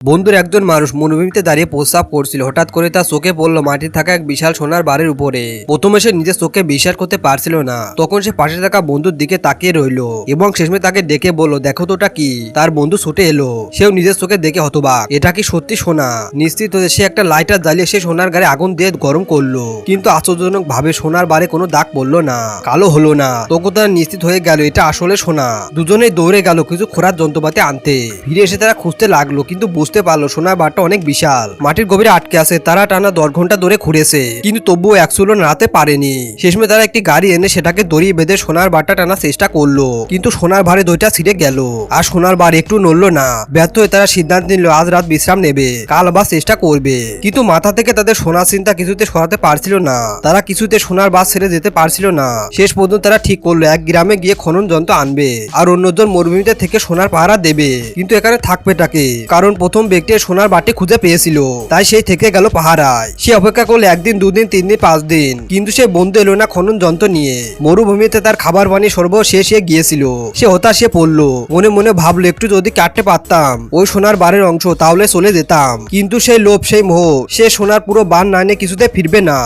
বন্ধুর একজন মানুষ মরুভূমিতে দাঁড়িয়ে প্রস্রাব করছিল। হঠাৎ করে তার চোখে পড়লো মাটিতে থাকা এক বিশাল সোনার বারের উপরে। প্রথমে সে নিজের চোখে বিশ্বাস করতে পারছিল না। তখন সে পাশে থাকা বন্ধুর দিকে তাকিয়ে রইলো এবং শেষমে তাকে ডেকে বলল, দেখো তো ওটা কি। তার বন্ধু ছুটে এলো। সেও নিজের চোখে দেখে হতবাক, এটা কি সত্যি সোনা। নিশ্চিত হয়ে সে একটা লাইটার জ্বালিয়ে সে সোনার গায়ে আগুন দিয়ে গরম করলো, কিন্তু আশ্চর্যজনক ভাবে সোনার বারে কোনো দাগ পড়লো না, কালো হলো না। তখন তারা নিশ্চিত হয়ে গেল এটা আসলে সোনা। দুজনেই দৌড়ে গেল কিছু খোঁড়ার যন্ত্রপাতি আনতে। ফিরে এসে তারা খুঁজতে লাগলো, কিন্তু বুঝতে পারলো সোনার বারটা অনেক বিশাল, মাটির গভীরে আটকে আছে। তারা টানা 10 ঘন্টা ধরে খুঁড়েছে, কিন্তু তবুও এক চুলো নাড়াতে পারেনি। শেষমে তারা একটি গাড়ি এনে সেটাকে দড়ি বেঁধে সোনার বারটা টানার চেষ্টা করলো, কিন্তু সোনার ভারে দইটা ছিঁড়ে গেল আর সোনার বার একটু নড়লো না। ব্যর্থ হয়ে তারা সিদ্ধান্ত নিল আজ রাত বিশ্রাম নেবে, কাল আবার চেষ্টা করবে। কিন্তু মাথা থেকে তাদের সোনার চিন্তা কিছুতে সরাতে পারছিল না। তারা কিছুতে সোনার বাস ছেড়ে যেতে পারছিল না। শেষ পর্যন্ত তারা ঠিক করলো এক গ্রামে গিয়ে খনন যন্ত্র আনবে আর অন্যজন মরুভূমিতে থেকে সোনার পাহারা দেবে। কিন্তু এখানে থাকবেটাকে, কারণ প্রথম ব্যক্তি সোনার বাটি খুঁজে পেয়েছিল, তাই সেই থেকে গেল পাহারায়। সে অপেক্ষা করলো 1 দিন 2 দিন 3 দিন 5 দিন, কিন্তু সে বন্ধু এলো না খনন যন্ত্র নিয়ে। মরুভূমিতে তার খাবার পানি সর্বশেষ হয়ে গিয়েছিল। সে হতাশে পড়লো, মনে মনে ভাবলো একটু যদি কাটতে পারতাম ওই সোনার বারের অংশ তাহলে চলে যেতাম। কিন্তু সেই লোভ সেই মোহ, সে সোনার পুরো বান না নিয়ে কিছুতে ফিরবে না।